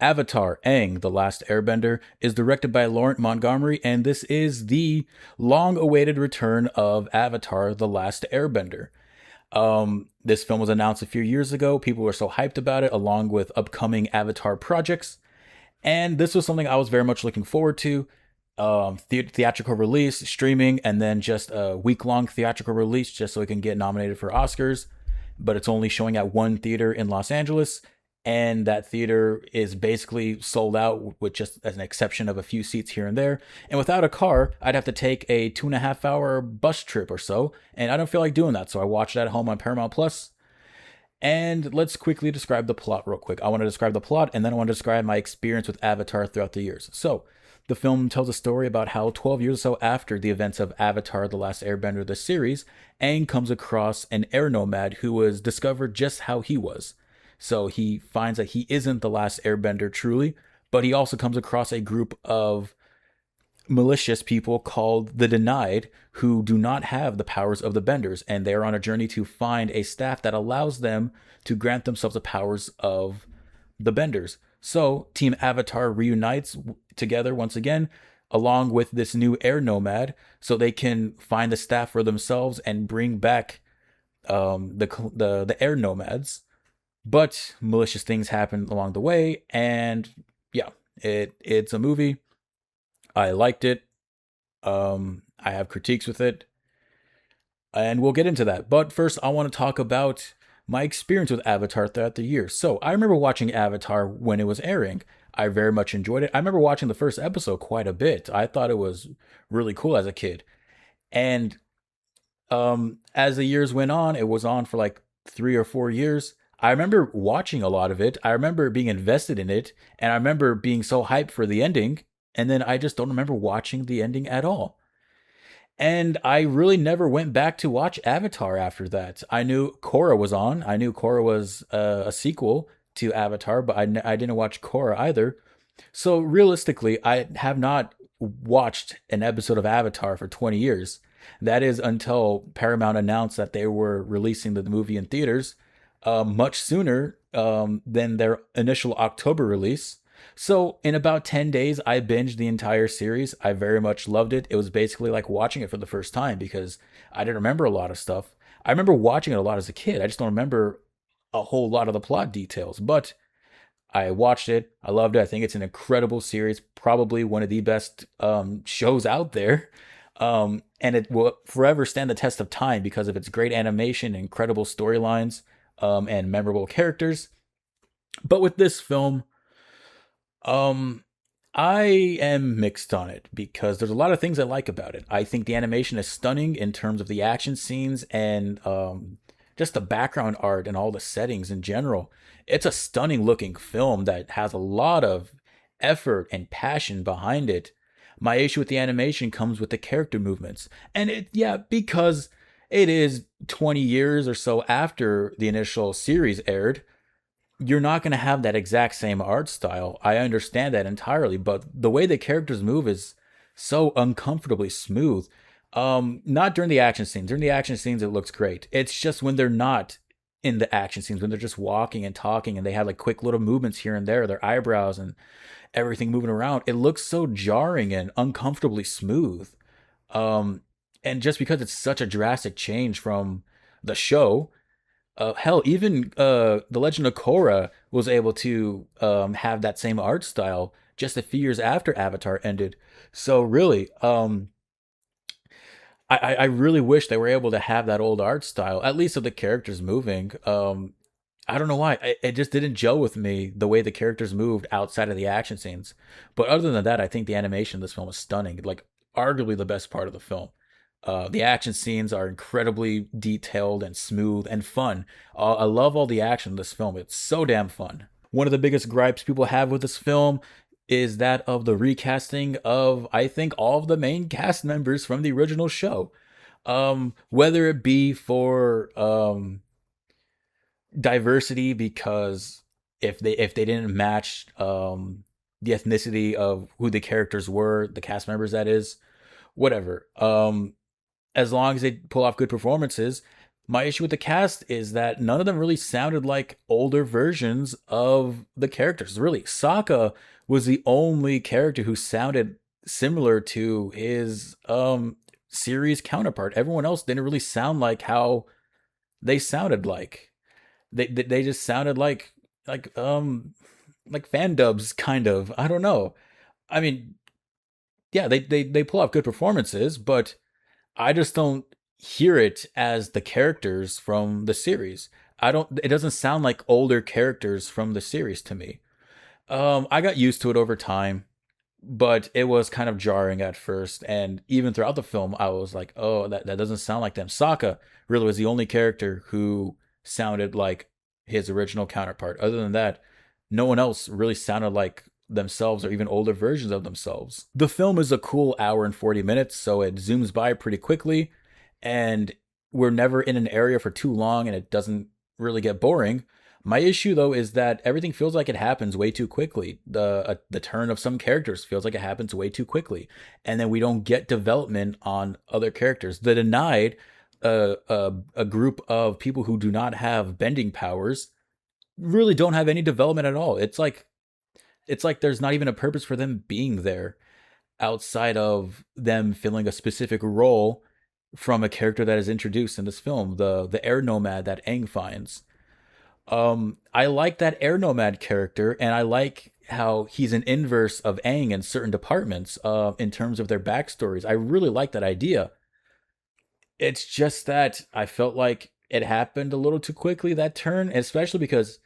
Avatar: Aang, The Last Airbender is directed by Laurent Montgomery, and this is the long-awaited return of Avatar: The Last Airbender. This film was announced a few years ago. People were so hyped about it, along with upcoming Avatar projects. And this was something I was very much looking forward to. Theatrical release, streaming, and then just a week long theatrical release just so it can get nominated for Oscars. But it's only showing at one theater in Los Angeles. And that theater is basically sold out with just as an exception of a few seats here and there. And without a car, I'd have to take a 2.5 hour bus trip or so. And I don't feel like doing that. So I watched it at home on Paramount Plus. And let's quickly describe the plot real quick. I want to describe the plot and then I want to describe my experience with Avatar throughout the years. So, the film tells a story about how 12 years or so after the events of Avatar: The Last Airbender, the series, Aang comes across an air nomad who was discovered just how he was. So, he finds that he isn't the last airbender truly, but he also comes across a group of malicious people called the Denied who do not have the powers of the Benders, and they are on a journey to find a staff that allows them to grant themselves the powers of the Benders. So, Team Avatar reunites together once again, along with this new air nomad, so they can find the staff for themselves and bring back the air nomads. But malicious things happen along the way, and yeah, it's a movie. I liked it. I have critiques with it, and we'll get into that. But first, I want to talk about my experience with Avatar throughout the years. So I remember watching Avatar when it was airing. I very much enjoyed it. I remember watching the first episode quite a bit. I thought it was really cool as a kid. And as the years went on, it was on for like 3 or 4 years. I remember watching a lot of it. I remember being invested in it, and I remember being so hyped for the ending. And then I just don't remember watching the ending at all. And I really never went back to watch Avatar after that. I knew Korra was on. I knew Korra was a sequel to Avatar, but I didn't watch Korra either. So realistically, I have not watched an episode of Avatar for 20 years. That is until Paramount announced that they were releasing the movie in theaters much sooner than their initial October release. So in about 10 days, I binged the entire series. I very much loved it. It was basically like watching it for the first time because I didn't remember a lot of stuff. I remember watching it a lot as a kid. I just don't remember a whole lot of the plot details, but I watched it. I loved it. I think it's an incredible series, probably one of the best shows out there. And it will forever stand the test of time because of its great animation, incredible storylines, and memorable characters. But with this film, um, I am mixed on it because there's a lot of things I like about it. I think the animation is stunning in terms of the action scenes and just the background art and all the settings in general. It's a stunning looking film that has a lot of effort and passion behind it. My issue with the animation comes with the character movements. And yeah, because it is 20 years or so after the initial series aired, you're not going to have that exact same art style. I understand that entirely, but the way the characters move is so uncomfortably smooth. Not during the action scenes. During the action scenes, it looks great. It's just when they're not in the action scenes, when they're just walking and talking and they have like quick little movements here and there, their eyebrows and everything moving around, it looks so jarring and uncomfortably smooth. Um, and just because it's such a drastic change from the show, hell, even the Legend of Korra was able to have that same art style just a few years after Avatar ended. So really, I really wish they were able to have that old art style, at least of the characters moving. I don't know why. It just didn't gel with me the way the characters moved outside of the action scenes. But other than that, I think the animation in this film is stunning. Like, arguably the best part of the film. The action scenes are incredibly detailed and smooth and fun. I love all the action in this film. It's so damn fun. One of the biggest gripes people have with this film is that of the recasting of, I think, all of the main cast members from the original show. Whether it be for diversity, because if they didn't match the ethnicity of who the characters were, the cast members that is, whatever. As long as they pull off good performances, My issue with the cast is that none of them really sounded like older versions of the characters. Really, Sokka was the only character who sounded similar to his series counterpart. Everyone else didn't really sound like how they sounded like. They just sounded like like fan dubs kind of. I don't know. I mean, yeah, they pull off good performances, but I just don't hear it as the characters from the series. I don't it doesn't sound like older characters from the series to me. I got used to it over time, but it was kind of jarring at first, and even throughout the film I was like, "Oh, that doesn't sound like them." Sokka really was the only character who sounded like his original counterpart. Other than that, no one else really sounded like themselves or even older versions of themselves. The film is a cool hour and 40 minutes, so it zooms by pretty quickly, and we're never in an area for too long and it doesn't really get boring. My issue though is that everything feels like it happens way too quickly. The turn of some characters feels like it happens way too quickly, and then we don't get development on other characters. The Denied, a group of people who do not have bending powers, really don't have any development at all. It's like there's not even a purpose for them being there outside of them filling a specific role from a character that is introduced in this film, the air nomad that Aang finds. I like that air nomad character, and I like how he's an inverse of Aang in certain departments, in terms of their backstories. I really like that idea. It's just that I felt like it happened a little too quickly, that turn, especially because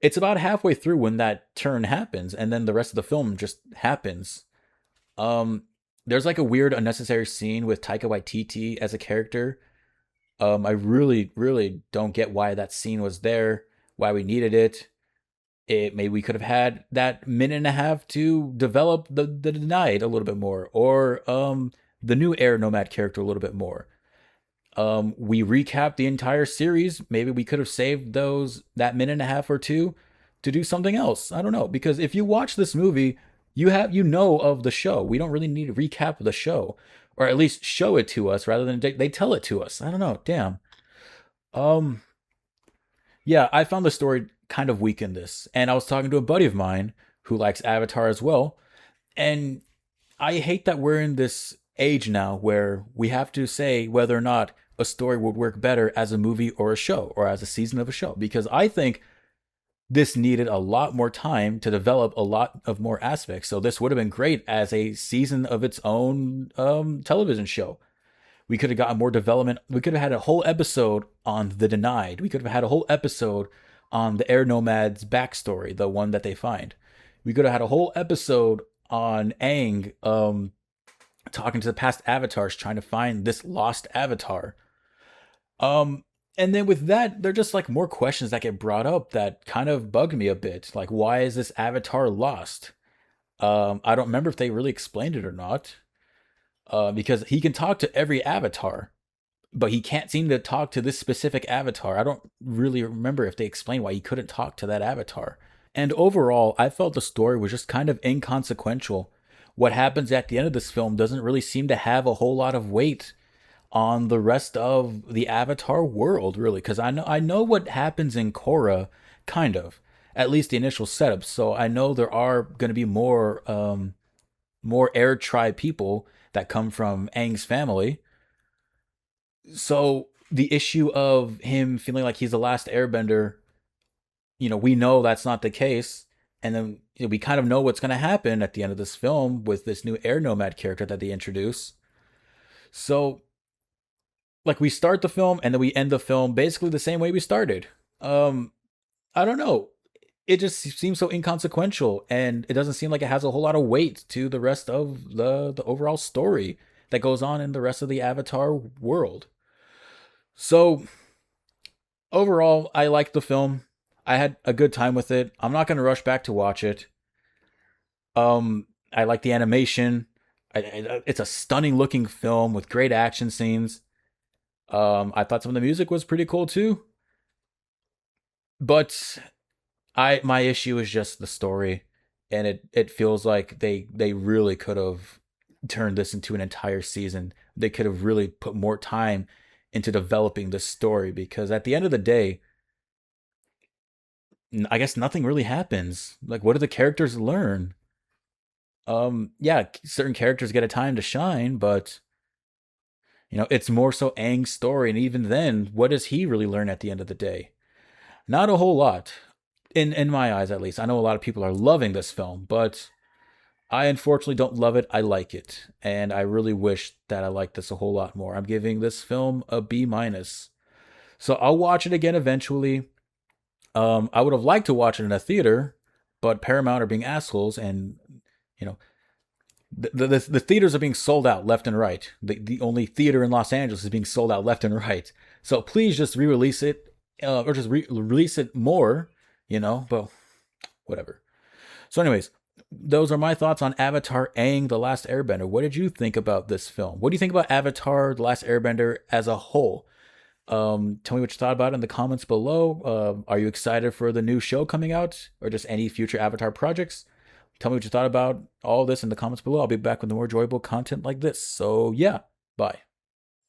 it's about halfway through when that turn happens, and then the rest of the film just happens. Um, there's like a weird unnecessary scene with Taika Waititi as a character. I really, really don't get why that scene was there, why we needed it. It maybe we could have had that minute and a half to develop the Denied a little bit more, or the new Air Nomad character a little bit more. We recap the entire series. Maybe we could have saved that minute and a half or two to do something else. I don't know, because if you watch this movie, you know of the show. We don't really need to recap the show, or at least show it to us rather than they tell it to us. I don't know. Damn. Um. Yeah, I found the story kind of weak in this, and I was talking to a buddy of mine who likes Avatar as well, and I hate that we're in this age now where we have to say whether or not a story would work better as a movie or a show or as a season of a show, because I think this needed a lot more time to develop a lot of more aspects. So this would have been great as a season of its own television show. We could have gotten more development. We could have had a whole episode on the Denied. We could have had a whole episode on the Air Nomad's backstory, the one that they find. We could have had a whole episode on Aang, talking to the past avatars, trying to find this lost avatar. Um, and then with that, there are just like more questions that get brought up that kind of bug me a bit. Like, why is this avatar lost? I don't remember if they really explained it or not. Because he can talk to every avatar, but he can't seem to talk to this specific avatar. I don't really remember if they explained why he couldn't talk to that avatar. And overall, I felt the story was just kind of inconsequential. What happens at the end of this film doesn't really seem to have a whole lot of weight on the rest of the Avatar world, really, because I know what happens in Korra, kind of, at least the initial setup. So I know there are going to be more Air Tribe people that come from Aang's family. So the issue of him feeling like he's the last Airbender, we know that's not the case. And then we kind of know what's going to happen at the end of this film with this new Air Nomad character that they introduce. So, like, we start the film and then we end the film basically the same way we started. Um, I don't know. It just seems so inconsequential, and it doesn't seem like it has a whole lot of weight to the rest of the overall story that goes on in the rest of the Avatar world. So overall, I liked the film. I had a good time with it. I'm not going to rush back to watch it. I like the animation. It's a stunning looking film with great action scenes. I thought some of the music was pretty cool too. But my issue is just the story, and it feels like they really could have turned this into an entire season. They could have really put more time into developing this story, because at the end of the day, I guess nothing really happens. Like, what do the characters learn? Yeah, certain characters get a time to shine, but it's more so Aang's story, and even then, what does he really learn at the end of the day? Not a whole lot, in my eyes at least. I know a lot of people are loving this film, but I unfortunately don't love it. I like it, and I really wish that I liked this a whole lot more. I'm giving this film a B minus. So I'll watch it again eventually. I would have liked to watch it in a theater, but Paramount are being assholes, and you know the theaters are being sold out left and right. The only theater in Los Angeles is being sold out left and right. So please just re-release it, or just release it more. But whatever. So, anyways, those are my thoughts on Avatar: Aang, The Last Airbender. What did you think about this film? What do you think about Avatar: The Last Airbender as a whole? Tell me what you thought about it in the comments below. Are you excited for the new show coming out, or just any future Avatar projects? Tell me what you thought about all this in the comments below. I'll be back with more enjoyable content like this. So yeah, bye.